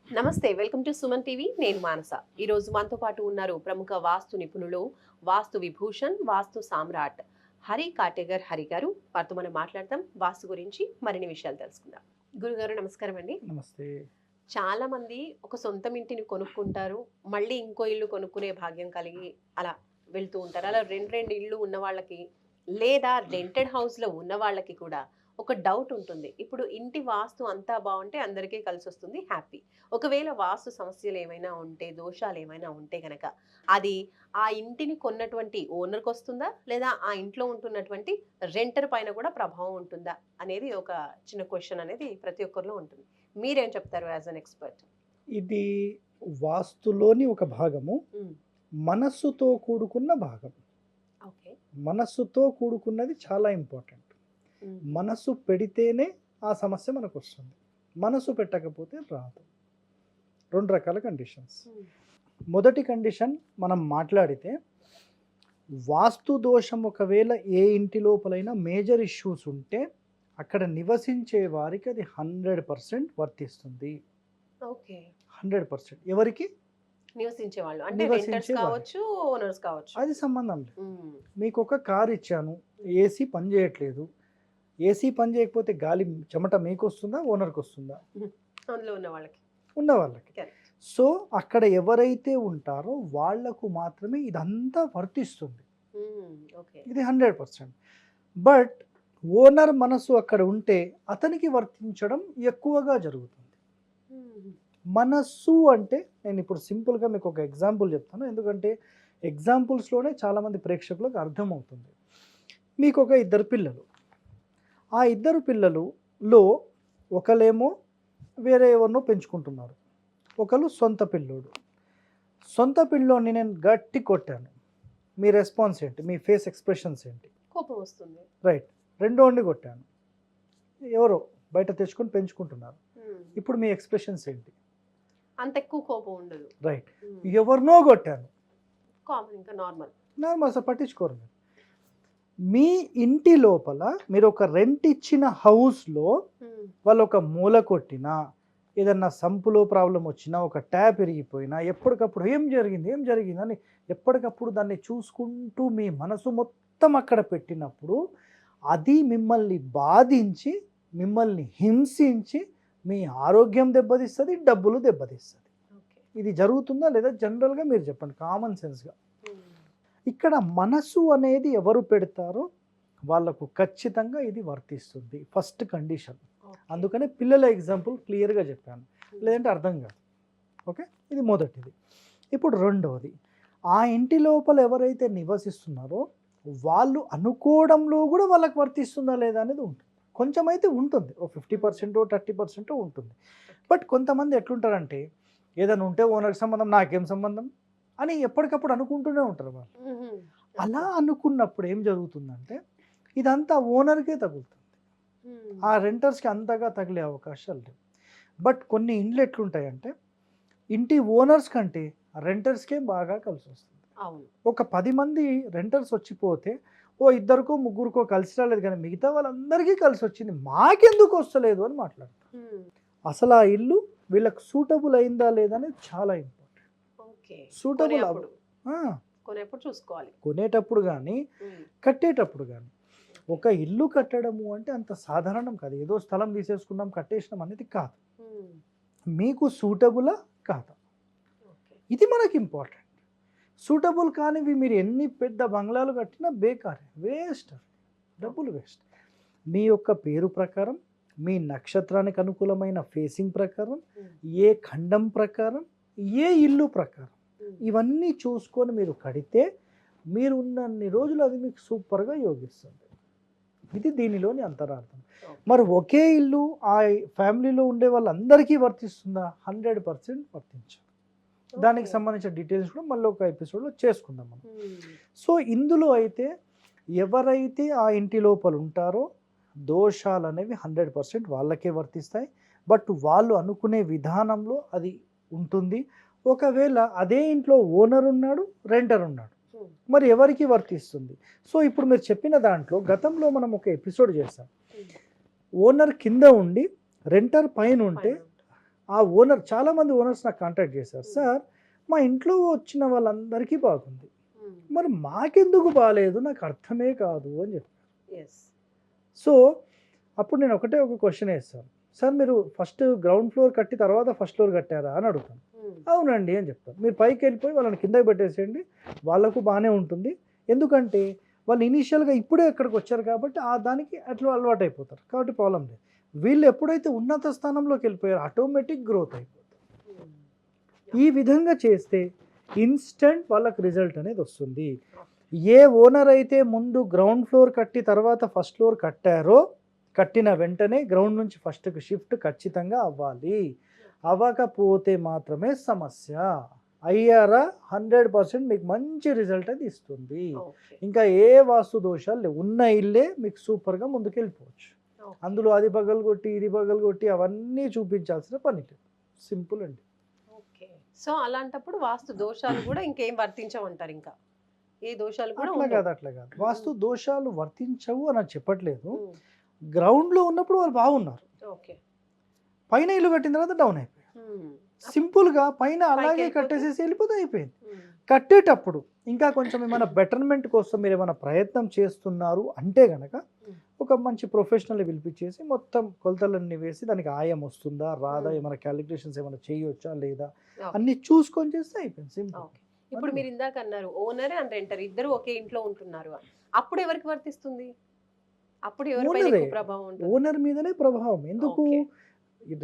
నమస్తే, welcome to Suman TV. నేను మానస. ఈ రోజు మనతో పాటు ఉన్నారు ప్రముఖ వాస్తు నిపుణులు, వాస్తు విభూషణ్, వాస్తు సామ్రాట్ హరి కాటేగర్ హరి గారు. వారితో మనం మాట్లాడతాం వాస్తు గురించి మరిన్ని విషయాలు తెలుసుకుందాం. గురుగారు నమస్కారం అండి. నమస్తే. చాలా మంది ఒక సొంతం ఇంటిని కొనుక్కుంటారు, మళ్ళీ ఇంకో ఇల్లు కొనుక్కునే భాగ్యం కలిగి అలా వెళ్తూ ఉంటారు. అలా రెండు రెండు ఇళ్ళు ఉన్న వాళ్ళకి లేదా రెంటెడ్ హౌస్లో ఉన్న వాళ్ళకి కూడా ఒక డౌట్ ఉంటుంది. ఇప్పుడు ఇంటి వాస్తు అంతా బాగుంటే అందరికీ కలిసి వస్తుంది, హ్యాపీ. ఒకవేళ వాస్తు సమస్యలు ఏమైనా ఉంటే, దోషాలు ఏమైనా ఉంటే గనక అది ఆ ఇంటిని కొన్నటువంటి ఓనర్కి వస్తుందా, లేదా ఆ ఇంట్లో ఉంటున్నటువంటి రెంటర్ పైన కూడా ప్రభావం ఉంటుందా అనేది ఒక చిన్న క్వశ్చన్ అనేది ప్రతి ఒక్కరిలో ఉంటుంది. మీరేం చెప్తారు యాజ్ అన్ ఎక్స్పర్ట్? ఇది వాస్తులోని ఒక భాగము. మనస్సుతో కూడుకున్న భాగం. ఓకే. మనస్సుతో కూడుకున్నది చాలా ఇంపార్టెంట్. మనస్సు పెడితేనే ఆ సమస్య మనకు వస్తుంది. మనస్సు పెట్టకపోతే రాదు. 2 రకాల కండిషన్స్. మొదటి కండిషన్ మనం మాట్లాడితే, వాస్తు దోషం ఒకవేళ ఏ ఇంటి లోపలైనా మేజర్ ఇష్యూస్ ఉంటే అక్కడ నివసించే వారికి అది 100% వర్తిస్తుంది. ఓకే. 100%. ఎవరికి? నివసించే వాళ్ళు అంటే రెంటర్స్ నివసించే వారికి. కావచ్చు, ఓనర్స్ కావచ్చు. అది సంబంధం లేదు. మీకు ఒక కార్ ఇచ్చాను, ఏసీ పని చేయట్లేదు. ఏసీ పని చేయకపోతే గాలి చెమట మీకు వస్తుందా, ఓనర్కి వస్తుందా? అందులో ఉన్న వాళ్ళకి. ఉన్న వాళ్ళకి. Correct. సో అక్కడ ఎవరైతే ఉంటారో వాళ్లకు మాత్రమే ఇదంతా వర్తిస్తుంది. ఓకే. ఇది 100%. బట్ ఓనర్ మనసు అక్కడ ఉంటే అతనికి వర్తించడం ఎక్కువగా జరుగుతుంది. మనస్సు అంటే, నేను ఇప్పుడు సింపుల్గా మీకు ఒక ఎగ్జాంపుల్ చెప్తాను, ఎందుకంటే ఎగ్జాంపుల్స్లోనే చాలామంది ప్రేక్షకులకు అర్థమవుతుంది. మీకు ఒక 2 పిల్లలు. ఆ 2 పిల్లలలో ఒకళ్ళేమో వేరే ఎవరినో పెంచుకుంటున్నారు, ఒకళ్ళు సొంత పిల్లోడు. సొంత పిల్లోని నేను గట్టి కొట్టాను, మీ రెస్పాన్స్ ఏంటి? మీ ఫేస్ ఎక్స్ప్రెషన్స్ ఏంటి? కోపం వస్తుంది. రైట్. రెండోడిని కొట్టాను, ఎవరో బయట తెచ్చుకొని పెంచుకుంటున్నారు. ఇప్పుడు మీ ఎక్స్ప్రెషన్స్ ఏంటి? అంత ఎక్కువ కోపం ఉండదు. రైట్. ఎవరినో కొట్టాను, కామన్, ఇంకా నార్మల్. అసలు పట్టించుకోరు మీరు. మీ ఇంటి లోపల మీరు ఒక రెంట్ ఇచ్చిన హౌస్లో వాళ్ళు ఒక మూల కొట్టినా, ఏదన్నా సంపులో ప్రాబ్లం వచ్చినా, ఒక ట్యాప్ విరిగిపోయినా, ఎప్పటికప్పుడు ఏం జరిగింది అని ఎప్పటికప్పుడు దాన్ని చూసుకుంటూ మీ మనసు మొత్తం అక్కడ పెట్టినప్పుడు అది మిమ్మల్ని బాధించి, మిమ్మల్ని హింసించి, మీ ఆరోగ్యం దెబ్బతీస్తుంది, డబ్బులు దెబ్బతీస్తుంది. ఇది జరుగుతుందా లేదా? జనరల్గా మీరు చెప్పండి, కామన్ సెన్స్గా. ఇక్కడ మనసు అనేది ఎవరు పెడతారో వాళ్ళకు ఖచ్చితంగా ఇది వర్తిస్తుంది. First condition. అందుకనే పిల్లల ఎగ్జాంపుల్ క్లియర్గా చెప్పాను, లేదంటే అర్థం కాదు. ఓకే, ఇది మొదటిది. ఇప్పుడు రెండవది, ఆ ఇంటి లోపల ఎవరైతే నివసిస్తున్నారో వాళ్ళు అనుకోవడంలో కూడా వాళ్ళకి వర్తిస్తుందా లేదా అనేది ఉంటుంది. కొంచెం అయితే ఉంటుంది, ఓ 50% 30% ఉంటుంది. బట్ కొంతమంది ఎట్లుంటారంటే, ఏదైనా ఉంటే ఓనర్కి సంబంధం, నాకేం సంబంధం అని ఎప్పటికప్పుడు అనుకుంటూనే ఉంటారు వాళ్ళు. అలా అనుకున్నప్పుడు ఏం జరుగుతుందంటే ఇదంతా ఓనర్కే తగులుతుంది, ఆ రెంటర్స్కి అంతగా తగిలే అవకాశాలు లేవు. బట్ కొన్ని ఇండ్లు ఎట్లుంటాయంటే ఇంటి ఓనర్స్ కంటే రెంటర్స్కే బాగా కలిసి వస్తుంది. ఒక 10 మంది రెంటర్స్ వచ్చిపోతే ఓ 2కో 3కో కలిసి రాలేదు, కానీ మిగతా వాళ్ళందరికీ కలిసి వచ్చింది, మాకెందుకు వస్తలేదు అని మాట్లాడతారు. అసలు ఆ ఇల్లు వీళ్ళకి సూటబుల్ అయిందా లేదా అనేది చాలా ఇంపార్టెంట్. సూటబుల్ కొనేప్పుడు చూసుకోవాలి, కొనేటప్పుడు కానీ కట్టేటప్పుడు కానీ. ఒక ఇల్లు కట్టడము అంటే అంత సాధారణం కాదు, ఏదో స్థలం తీసేసుకున్నాం కట్టేసినాం అనేది కాదు. మీకు సూటబులా కాదా, ఇది మనకి ఇంపార్టెంట్. సూటబుల్ కానివి మీరు ఎన్ని పెద్ద బంగ్లాలు కట్టినా బేకారే, వేస్ట్, డబ్బులు వేస్ట్. మీ యొక్క పేరు ప్రకారం, మీ నక్షత్రానికి అనుకూలమైన ఫేసింగ్ ప్రకారం, ఏ ఖండం ప్రకారం, ఏ ఇల్లు ప్రకారం, ఇవన్నీ చూసుకొని మీరు కడితే మీరు ఉన్నన్ని రోజులు అది మీకు సూపర్గా యోగిస్తుంది. ఇది దీనిలోని అంతరార్థం. మరి ఒకే ఇల్లు ఆ ఫ్యామిలీలో ఉండే వాళ్ళందరికీ వర్తిస్తుందా? 100% వర్తించాలి. దానికి సంబంధించిన డీటెయిల్స్ కూడా మళ్ళీ ఒక ఎపిసోడ్లో చేసుకుందాం మనం. సో ఇందులో అయితే ఎవరైతే ఆ ఇంటి లోపల ఉంటారో దోషాలు అనేవి 100% వాళ్ళకే వర్తిస్తాయి. బట్ వాళ్ళు అనుకునే విధానంలో అది ఉంటుంది. ఒకవేళ అదే ఇంట్లో ఓనర్ ఉన్నాడు, రెంటర్ ఉన్నాడు, మరి ఎవరికి వర్తిస్తుంది? సో ఇప్పుడు మీరు చెప్పిన దాంట్లో గతంలో మనం ఒక ఎపిసోడ్ చేసాం. ఓనర్ కింద ఉండి రెంటర్ పైన ఉంటే ఆ ఓనర్, చాలామంది ఓనర్స్ నాకు కాంటాక్ట్ చేశారు, సార్ మా ఇంట్లో వచ్చిన వాళ్ళందరికీ బాగుంది, మరి మాకెందుకు బాగాలేదు నాకు అర్థమే కాదు అని చెప్పారు. ఎస్. సో అప్పుడు నేను ఒక క్వశ్చన్ వేస్తాను, సార్ మీరు ఫస్ట్ గ్రౌండ్ ఫ్లోర్ కట్టి తర్వాత ఫస్ట్ ఫ్లోర్ కట్టారా అని అడుగుతాను. అవునండి అని చెప్తారు. మీరు పైకి వెళ్ళిపోయి వాళ్ళని కిందకి పెట్టేసేయండి, వాళ్ళకు బాగానే ఉంటుంది. ఎందుకంటే వాళ్ళు ఇనీషియల్గా ఇప్పుడే ఎక్కడికి వచ్చారు కాబట్టి దానికి అట్లా అలవాటు అయిపోతారు, కాబట్టి ప్రాబ్లం లేదు. వీళ్ళు ఎప్పుడైతే ఉన్నత స్థానంలోకి వెళ్ళిపోయారో ఆటోమేటిక్ గ్రోత్ అయిపోతుంది. ఈ విధంగా చేస్తే ఇన్స్టెంట్ వాళ్ళకి రిజల్ట్ అనేది వస్తుంది. ఏ ఓనర్ అయితే ముందు గ్రౌండ్ ఫ్లోర్ కట్టి తర్వాత ఫస్ట్ ఫ్లోర్ కట్టారో, కట్టిన వెంటనే గ్రౌండ్ నుంచి ఫస్ట్కి షిఫ్ట్ ఖచ్చితంగా అవ్వాలి. అవ్వకపోతే మాత్రమే సమస్య. అయ్యారా 100% మీకు మంచి రిజల్ట్ అది ఇస్తుంది. ఇంకా ఏ వాస్తు దోషాలు లేవు, ఉన్న ఇల్లే మీకు సూపర్గా ముందుకు వెళ్ళిపోవచ్చు. అందులో అది పగలగొట్టి ఇది పగలగొట్టి అవన్నీ చూపించాల్సిన పని లేదు, సింపుల్ అండి. ఓకే. సో అలాంటప్పుడు వాస్తు దోషాలు కూడా ఇంకేం వర్తించవంటారు, ఇంకా ఏ దోషాలు కూడా అట్లా కాదు వాస్తు దోషాలు వర్తించవు అని చెప్పట్లేదు. గ్రౌండ్లో ఉన్నప్పుడు వాళ్ళు బాగున్నారు, ఓకే, పైన ఇల్లు కట్టిన తర్వాత డౌన్ అయిపోయారు. సింపుల్గా పైన అలాగే కట్టేసేసి వెళ్ళిపోతే అయిపోయింది. కట్టేటప్పుడు ఇంకా కొంచెం ఏమైనా బెటర్మెంట్ కోసం మీరు ఏమైనా ప్రయత్నం చేస్తున్నారు అంటే కనుక ఒక మంచి ప్రొఫెషనల్ పిలిపించేసి మొత్తం కొలతలన్నీ వేసి దానికి ఆయం వస్తుందా రాదా, ఏమైనా క్యాలిక్యులేషన్స్ ఏమైనా చేయొచ్చా లేదా అన్ని చూసుకొని చేస్తే అయిపోయింది, సింపుల్. ఇప్పుడు మీరు ఇందాక అన్నారు ఓనర్ అండ్ రెంటర్ ఇద్దరు ఒకే ఇంట్లో ఉంటున్నారు, అప్పుడు ఎవరికి వర్తిస్తుంది? అప్పుడు ఎవరిపైన ఎక్కువ ప్రభావం ఉంటుంది? ఓనర్ మీదనే ప్రభావం. ఎందుకు?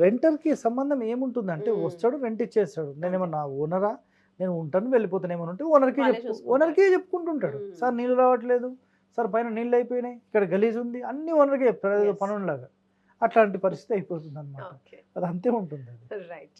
రెంటర్కి సంబంధం ఏముంటుందంటే వస్తాడు, రెంట్ ఇచ్చేస్తాడు. నేనేమన్నా ఓనరా, నేను ఉంటాను వెళ్ళిపోతాను ఏమన్నా ఓనర్కే చెప్పుకుంటుంటాడు, సార్ నీళ్ళు రావట్లేదు, సార్ పైన నీళ్ళు అయిపోయినాయి, ఇక్కడ గలీజ్ ఉంది, అన్ని ఓనర్కే చెప్తాడు, ఏదో పనులాగా. అట్లాంటి పరిస్థితి అయిపోతుంది అనమాట. అది అంతే ఉంటుంది. రైట్,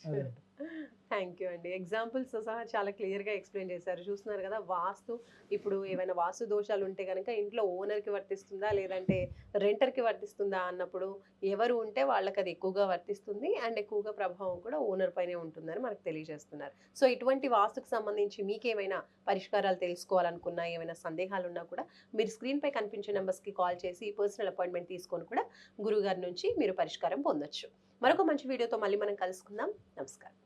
థ్యాంక్ యూ అండి. ఎగ్జాంపుల్స్ సహా చాలా క్లియర్గా ఎక్స్ప్లెయిన్ చేశారు. చూస్తున్నారు కదా, వాస్తు ఇప్పుడు ఏమైనా వాస్తు దోషాలు ఉంటే కనుక ఇంట్లో ఓనర్కి వర్తిస్తుందా లేదంటే రెంటర్కి వర్తిస్తుందా అన్నప్పుడు ఎవరు ఉంటే వాళ్ళకి అది ఎక్కువగా వర్తిస్తుంది అండ్ ఎక్కువగా ప్రభావం కూడా ఓనర్ పైనే ఉంటుందని మనకు తెలియజేస్తున్నారు. సో ఇటువంటి వాస్తుకు సంబంధించి మీకేమైనా పరిష్కారాలు తెలుసుకోవాలనుకున్నా, ఏమైనా సందేహాలు ఉన్నా కూడా మీరు స్క్రీన్పై కనిపించే నెంబర్స్కి కాల్ చేసి పర్సనల్ అపాయింట్మెంట్ తీసుకొని కూడా గురుగారి నుంచి మీరు పరిష్కారం పొందొచ్చు. మరొక మంచి వీడియోతో మళ్ళీ మనం కలుసుకుందాం. నమస్కారం.